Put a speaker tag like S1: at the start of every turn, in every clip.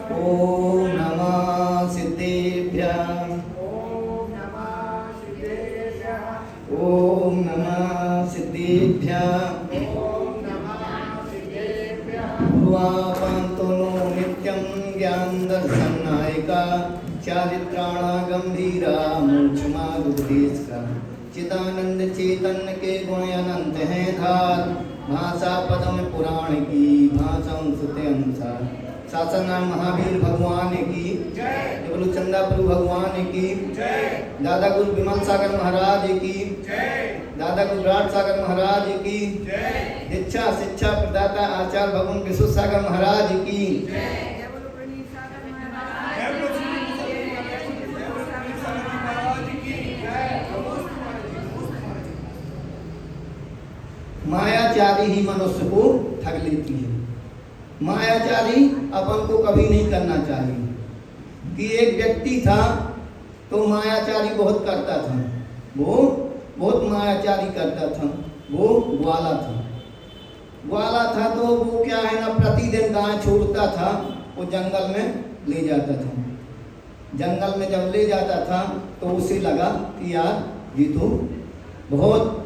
S1: ओम नमः सिद्धेभ्यः। ओम नमः सिद्धेभ्यः। गुरुवापन्तो नो नित्यं ज्ञान दर्शन नायका चारित्राणा गंभीरा मोक्षमार्गोपदेशका चिदानंद चैतन्य के गुण अनंत हैं धार भाषा पदम पुराण की भाषा सुते अनुसार शासन महावीर भगवान की जय, बोलो चंदा प्रभु भगवान की जय, दादा गुरु विमल सागर महाराज की जय, दादा गुरु विराट सागर महाराज की जय, दीक्षा शिक्षा प्रदाता आचार्य भगवान विश्व सागर महाराज की जय। मायाचारी ही मनुष्य को ठग लेती है। मायाचारी अपन को कभी नहीं करना चाहिए। कि एक व्यक्ति था तो मायाचारी बहुत करता था, वो बहुत मायाचारी करता था। वो ग्वाला था। ग्वाला था तो वो क्या है ना, प्रतिदिन गाय छोड़ता था, वो जंगल में ले जाता था। जंगल में जब ले जाता था तो उसे लगा कि यार ये तो बहुत,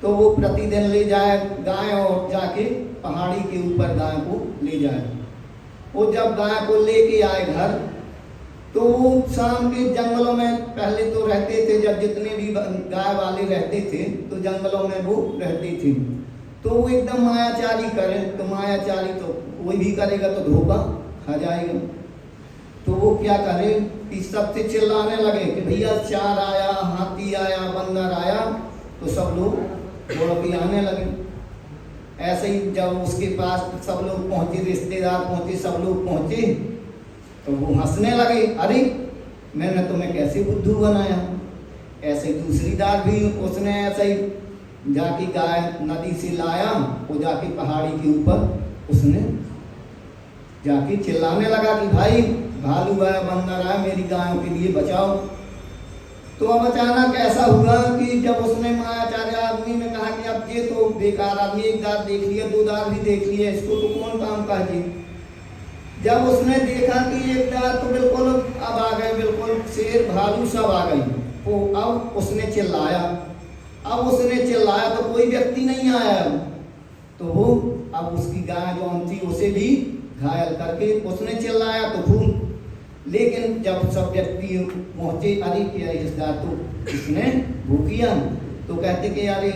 S1: तो वो प्रतिदिन ले जाए गाय और जाके पहाड़ी के ऊपर गाय को ले जाए। वो जब गाय को लेके आए घर तो वो शाम के जंगलों में पहले तो रहते थे, जब जितने भी गाय वाले रहते थे तो जंगलों में वो रहते थे। तो वो एकदम मायाचारी करे, तो मायाचारी तो कोई भी करेगा तो धोखा खा जाएगा। तो वो क्या करे कि सबसे चिल्लाने लगे कि भैया चार आया, हाथी आया, बंदर आया, तो सब लोग दौड़ के आने लगे। ऐसे ही जब उसके पास सब लोग पहुंचे, रिश्तेदार पहुंचे, सब लोग पहुंचे, तो वो हंसने लगे, अरे मैंने तुम्हें कैसे बुद्धू बनाया। ऐसे दूसरी बार भी उसने ऐसे ही जाके गाय नदी से लाया, वो जाके पहाड़ी के ऊपर उसने जाके चिल्लाने लगा कि भाई भालू आया, बंदर आया, मेरी गायों के लिए बचाओ। तो अब अचानक ऐसा हुआ कि जब उसने मायाचार्य आदमी ने कहा कि अब ये तो बेकार आदमी, एक दार देख लिया, दो दार भी देख लिया, इसको तो कौन काम का जी। जब उसने देखा कि एक दार तो बिल्कुल अब आ गए, बिल्कुल शेर भालू सब आ गई, तो अब उसने चिल्लाया। अब उसने चिल्लाया तो कोई व्यक्ति नहीं आया, तो वो अब उसकी गाय जो थी उसे भी घायल करके उसने चिल्लाया तो खूब। लेकिन जब सब व्यक्ति पहुंचे, अरे क्या इसका तो इसने वो किया, तो कहते कि अरे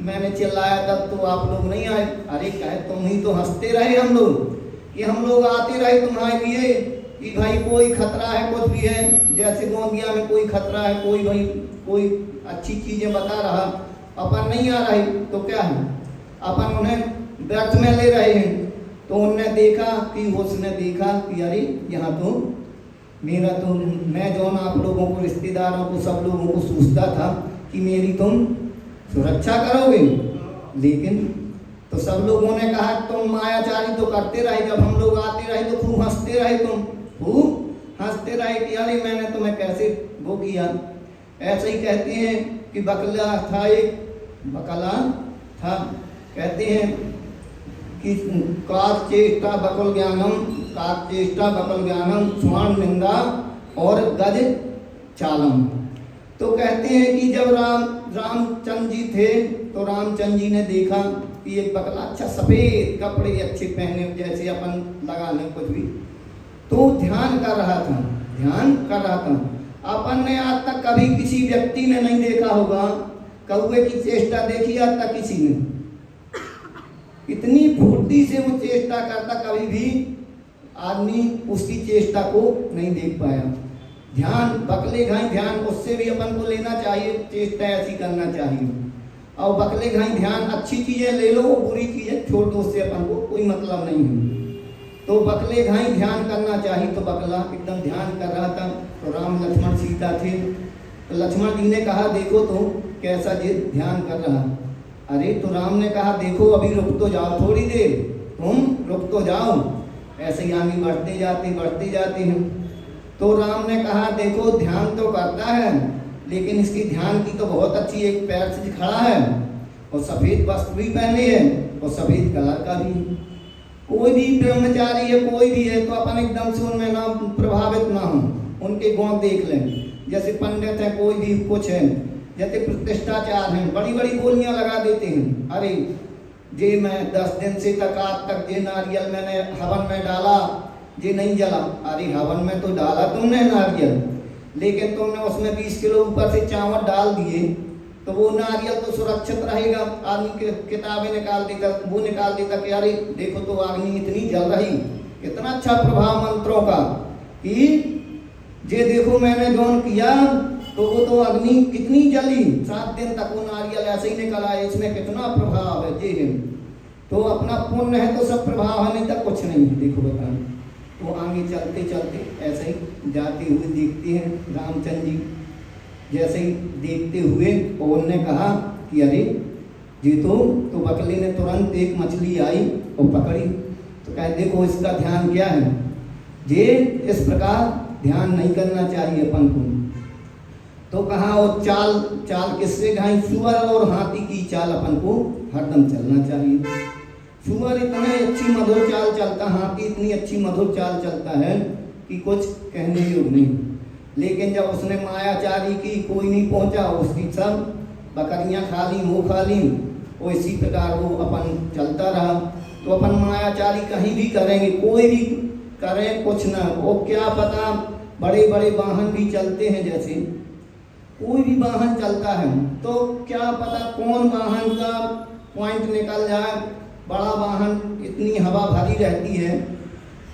S1: मैंने चिल्लाया तब तो आप लोग नहीं आए। अरे कहे तुम ही तो हंसते रहे, हम लोग कि हम लोग आते रहे तुम्हारे लिए कि भाई कोई खतरा है, कुछ भी है, जैसे गोंदिया में कोई खतरा है, कोई भाई कोई अच्छी चीजें बता रहा, अपन नहीं आ रहे तो क्या है, अपन उन्हें व्यर्थ में ले रहे हैं। तो उनने देखा कि उसने देखा कि अरे यहाँ तो मेरा तो, मैं जो आप लोगों को, रिश्तेदारों को, सब लोगों को सोचता था कि मेरी तुम सुरक्षा करोगे, लेकिन तो सब लोगों ने कहा तुम मायाचारी तो करते रहे, जब हम लोग आते रहे तो खूब हंसते रहे, तुम खूब हंसते रहे कि अरे मैंने तुम्हें कैसे वो किया। ऐसे ही कहते हैं कि बकला था, एक बकला था, कहते हैं कि काक चेष्टा बकुल ज्ञानम, काक चेष्टा बकुल ज्ञानम, स्वर्ण निंदा और गज चालम। तो कहते हैं कि जब रामचंद्र जी थे तो रामचंद्र जी ने देखा कि एक बकला अच्छा सफेद कपड़े अच्छे पहने, जैसे अपन लगा लें कुछ भी, तो ध्यान कर रहा था, ध्यान कर रहा था। अपन ने आज तक कभी किसी व्यक्ति ने नहीं देखा होगा कौवे की चेष्टा देखी आज तक किसी ने, इतनी फुर्ती से वो चेष्टा करता, कभी भी आदमी उसकी चेष्टा को नहीं देख पाया। ध्यान बकले घाई ध्यान, उससे भी अपन को लेना चाहिए, चेष्टा ऐसी करना चाहिए। और बकले घाई ध्यान, अच्छी चीजें ले लो, बुरी चीजें छोड़ दो, उससे अपन को कोई मतलब नहीं है। तो बकले घाई ध्यान करना चाहिए। तो बकला एकदम ध्यान कर रहा था, तो राम लक्ष्मण सीता थे, तो लक्ष्मण जी ने कहा देखो तो कैसा जी ध्यान कर रहा। अरे तो राम ने कहा देखो अभी रुक तो जाओ, थोड़ी देर तुम रुक तो जाओ। ऐसे ही आगे बढ़ते जाते हैं। तो राम ने कहा देखो ध्यान तो करता है, लेकिन इसकी ध्यान की तो बहुत अच्छी, एक पैर से खड़ा है और सफ़ेद वस्त्र भी पहने है और सफ़ेद कलर का भी। कोई भी ब्रह्मचारी है, कोई भी है, तो अपन एकदम से उनमें ना प्रभावित ना हो, उनके गुण देख लें। जैसे पंडित है, कोई भी कुछ है, जैसे प्रतिष्ठाचार हैं, बड़ी बड़ी बोलियां लगा देते हैं, अरे जे मैं 10 दिन से तक आज तक जे नारियल मैंने हवन में डाला, जे नहीं जला। अरे हवन में तो डाला तुमने नारियल, लेकिन तुमने उसमें 20 किलो ऊपर से चावल डाल दिए, तो वो नारियल तो सुरक्षित रहेगा। आदमी किताबें निकाल देता, वो निकाल देता कि अरे देखो तो अग्नि इतनी जल रही, कितना अच्छा प्रभाव मंत्रों का, कि जे देखो मैंने जौन किया तो वो तो अग्नि कितनी जली, 7 दिन तक वो नारियल ऐसे ही निकल आए, इसमें कितना प्रभाव है। जी तो अपना पुण्य है तो सब प्रभाव है, नहीं तक कुछ नहीं। देखो बता, वो आगे चलते चलते ऐसे ही जाते हुए देखते हैं रामचंद्र जी, जैसे ही देखते हुए उन्होंने कहा कि अरे जी तो बकली ने तुरंत एक मछली आई और पकड़ी। तो कहे देखो इसका ध्यान क्या है, जे इस प्रकार ध्यान नहीं करना चाहिए अपन को। तो कहा और चाल किससे गाई, सुअर और हाथी की चाल अपन को हरदम चलना चाहिए। सुअर इतने अच्छी मधुर चाल चलता, हाथी इतनी अच्छी मधुर चाल चलता है कि कुछ कहने योग्य नहीं। लेकिन जब उसने मायाचारी की, कोई नहीं पहुंचा, उसकी सब बकरियां खा ली, वो खा ली, और इसी प्रकार वो अपन चलता रहा। तो अपन मायाचारी कहीं भी करेंगे, कोई भी करें कुछ ना, वो क्या पता बड़े बड़े वाहन भी चलते हैं, जैसे कोई भी वाहन चलता है तो क्या पता कौन वाहन का पॉइंट निकल जाए। बड़ा वाहन इतनी हवा भरी रहती है,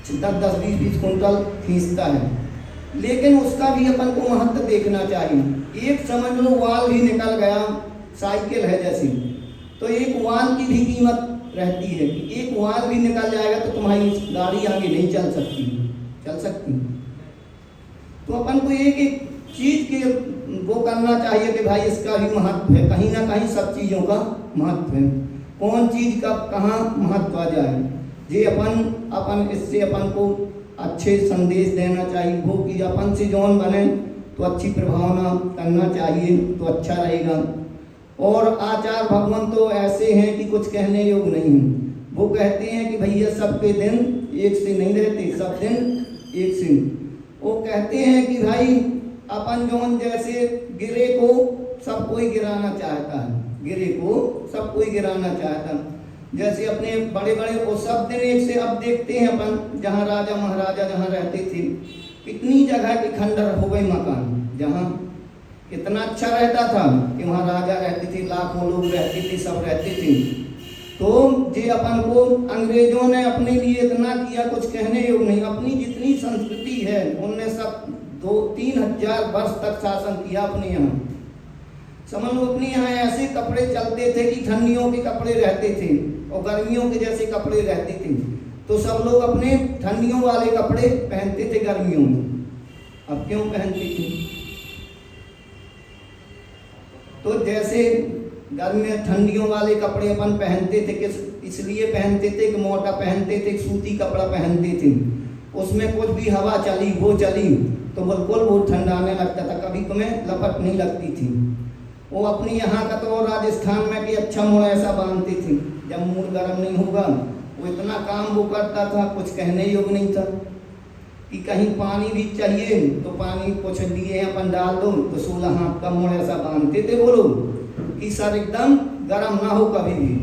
S1: 10-10, 20-20 कुंटल खींचता है, लेकिन उसका भी अपन को महत्व देखना चाहिए। एक समझ लो वाल भी निकल गया, साइकिल है जैसी, तो एक वाल की भी कीमत रहती है कि एक वाल भी निकल जाएगा तो तुम्हारी गाड़ी आगे नहीं चल सकती। तो अपन को एक एक चीज के वो करना चाहिए कि भाई इसका भी महत्व है, कहीं ना कहीं सब चीज़ों का महत्व है, कौन चीज़ का कहाँ महत्व आ जाए। ये अपन इससे अपन को अच्छे संदेश देना चाहिए, वो कि अपन से जौन बने तो अच्छी प्रभावना करना चाहिए तो अच्छा रहेगा। और आचार भगवान तो ऐसे हैं कि कुछ कहने योग्य नहीं है। वो कहते हैं कि भैया सबके दिन एक से नहीं रहते, सब दिन एक से। वो कहते हैं कि भाई अपन जौन जैसे गिरे को सब कोई गिराना चाहता है, गिरे को सब कोई गिराना चाहता है। जैसे अपने बड़े बड़े वो सब दिन एक से, अब देखते हैं अपन जहाँ राजा महाराजा जहाँ रहते थे, कितनी जगह के खंडर हो गए मकान, जहाँ कितना अच्छा रहता था कि वहाँ राजा रहते थे, लाखों लोग रहते थे, सब रहते थे। तो ये अपन को अंग्रेजों ने अपने लिए इतना किया, कुछ कहने योग्य नहीं। अपनी जितनी संस्कृति है उनने सब 2-3 हजार वर्ष तक शासन किया अपने यहाँ। समझ लो अपने यहाँ ऐसे कपड़े चलते थे कि ठंडियों के कपड़े रहते थे और गर्मियों के जैसे कपड़े रहते थे, तो सब लोग अपने ठंडियों वाले कपड़े पहनते थे गर्मियों में। अब क्यों पहनते थे? तो जैसे गर्मी ठंडियों वाले कपड़े अपन पहनते थे, किस इसलिए पहनते थे कि मोटा पहनते थे, सूती कपड़ा पहनते थे, उसमें कुछ भी हवा चली वो चली तो बिल्कुल वो ठंडाने लगता था, कभी तुम्हें लपट नहीं लगती थी। वो अपने यहाँ का तो राजस्थान में कि अच्छा मुड़ ऐसा बांधते थे, जब मूड गर्म नहीं होगा वो इतना काम वो करता था, कुछ कहने योग्य नहीं था। कि कहीं पानी भी चाहिए तो पानी कुछ दिए अपन डाल दो तो 16 हाथ का मुड़ ऐसा बांधते थे वो लोग कि सर एकदम गर्म ना हो कभी भी।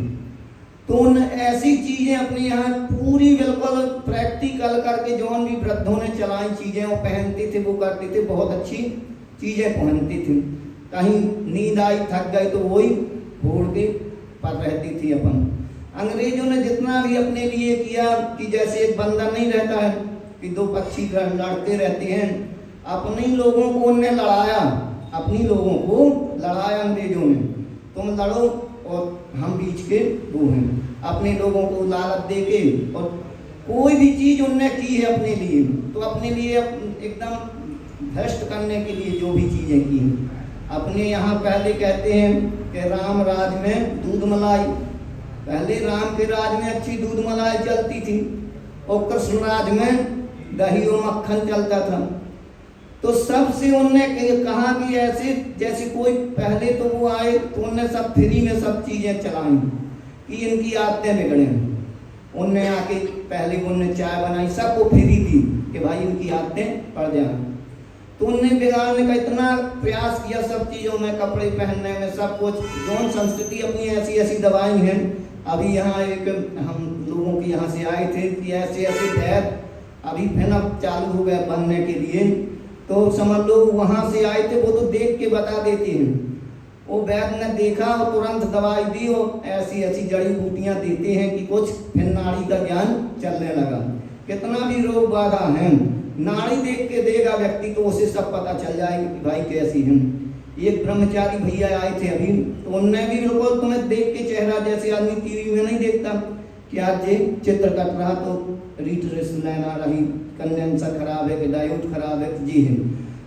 S1: तो उन ऐसी चीजें अपने यहाँ पूरी बिल्कुल प्रैक्टिकल करके जौन भी वृद्धों ने चलाई चीजें वो पहनते थे, वो करते थे, बहुत अच्छी चीजें पहनते थे। कहीं नींद आई थक गए तो वही फोड़ के पर रहती थी अपन। अंग्रेजों ने जितना भी अपने लिए किया कि जैसे एक बंदर नहीं रहता है कि 2 पक्षी लड़ते रहते हैं, अपने लोगों को उनने लड़ाया, अपनी लोगों को लड़ाया अंग्रेजों ने, तुम लड़ो और हम बीच के वो हैं, अपने लोगों को लालच दे के। और कोई भी चीज़ उनने की है अपने लिए, तो अपने लिए एकदम भ्रष्ट करने के लिए जो भी चीज़ें की हैं। अपने यहाँ पहले कहते हैं कि राम राज में दूध मलाई, पहले राम के राज में अच्छी दूध मलाई चलती थी और कृष्ण राज में दही और मक्खन चलता था। तो सबसे उनने कहा कि ऐसे जैसे कोई पहले तो वो आए तो उनने सब फ्री में सब चीज़ें चलाई कि इनकी आदतें बिगड़े। उनने आके पहले उनने चाय बनाई, सबको फ्री दी कि भाई इनकी आदतें पड़ जाएं। तो उनने बिगाड़ने का इतना प्रयास किया सब चीज़ों में, कपड़े पहनने में, सब कुछ। जौन संस्कृति अपनी ऐसी ऐसी दवाई हैं। अभी यहाँ एक हम लोगों के यहाँ से आए थे कि ऐसे ऐसे पैर अभी फिर अब चालू हो गया बनने के लिए। तो समझ लो वहाँ से आए थे, वो तो देख के बता देते हैं। वो वैद्य ने देखा और तुरंत दवाई दी और ऐसी ऐसी जड़ी बूटियाँ देते हैं कि कुछ फिर नाड़ी का ज्ञान चलने लगा। कितना भी रोग बाधा है, नाड़ी देख के देगा व्यक्ति तो उसे सब पता चल जाएगा कि भाई कैसी है। एक ब्रह्मचारी भैया आए थे अभी, तो उनने भी बिल्कुल तुम्हें देख के चेहरा जैसे आदमी टीवी में नहीं देखता कि आज ये चित्र कट रहा तो रीट रेसलाइन आ रही, कंडेंसर खराब है कि डायोड खराब है, जी है।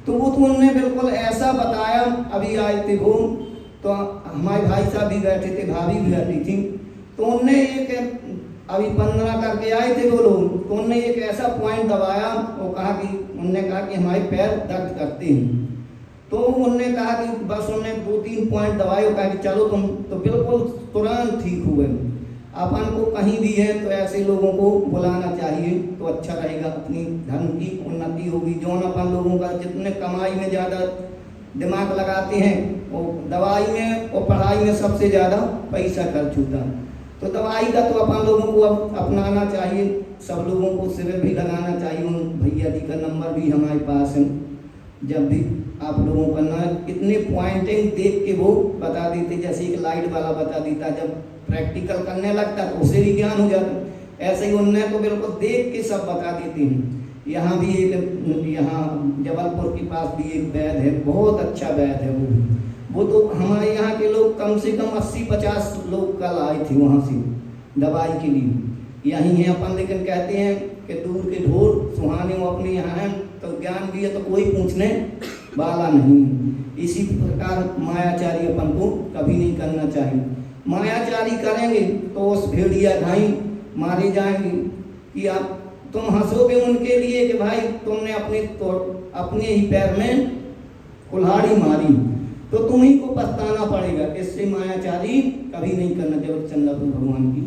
S1: तो वो तो उनने बिल्कुल ऐसा बताया। अभी आए थे वो, तो हमारे भाई साहब भी बैठे थे, भाभी भी बैठी थी। तो उनने एक अभी 15 करके आए थे वो लोग, तो उनने एक ऐसा पॉइंट दबाया और कहा कि उनने कहा कि हमारे पैर दर्द करते हैं। तो उनने कहा कि बस उनने 2-3 पॉइंट दबाए और कहा कि चलो तुम, तो बिल्कुल तुरंत ठीक हो गए। अपन को कहीं भी है तो ऐसे लोगों को बुलाना चाहिए तो अच्छा रहेगा, अपनी धर्म की उन्नति होगी। जो अपन लोगों का जितने कमाई में ज़्यादा दिमाग लगाते हैं वो दवाई में और पढ़ाई में सबसे ज़्यादा पैसा खर्च होता है। तो दवाई का तो अपन लोगों को अब अपनाना चाहिए, सब लोगों को शिविर भी लगाना चाहिए। उन भैया जी का नंबर भी हमारे पास है, जब भी आप लोगों का ना इतने पॉइंटिंग देख के वो बता देते, जैसे एक लाइट वाला बता देता, जब प्रैक्टिकल करने लगता तो उसे भी ज्ञान हो जाता। ऐसे ही उनने तो बिल्कुल देख के सब बता देते हैं। यहाँ भी एक, यहाँ जबलपुर के पास भी एक वैद्य है, बहुत अच्छा वैद्य है वो तो हमारे यहाँ के लोग कम से कम 80-50 लोग कल आए थे वहाँ से दवाई के लिए। यहीं है अपन, लेकिन कहते हैं कि दूर के ढोर सुहाने वो अपने यहाँ हैं, तो ज्ञान भी है तो कोई पूछने वाला नहीं। इसी प्रकार मायाचारी अपन को कभी नहीं करना चाहिए। मायाचारी करेंगे तो उस भेड़िया घाई मारे जाएंगे कि आप तुम हंसोगे उनके लिए कि भाई तुमने अपने ही पैर में कुल्हाड़ी मारी, तो तुम्ही को पछताना पड़ेगा। इससे मायाचारी कभी नहीं करना चाहिए। चंद्रपुर भगवान की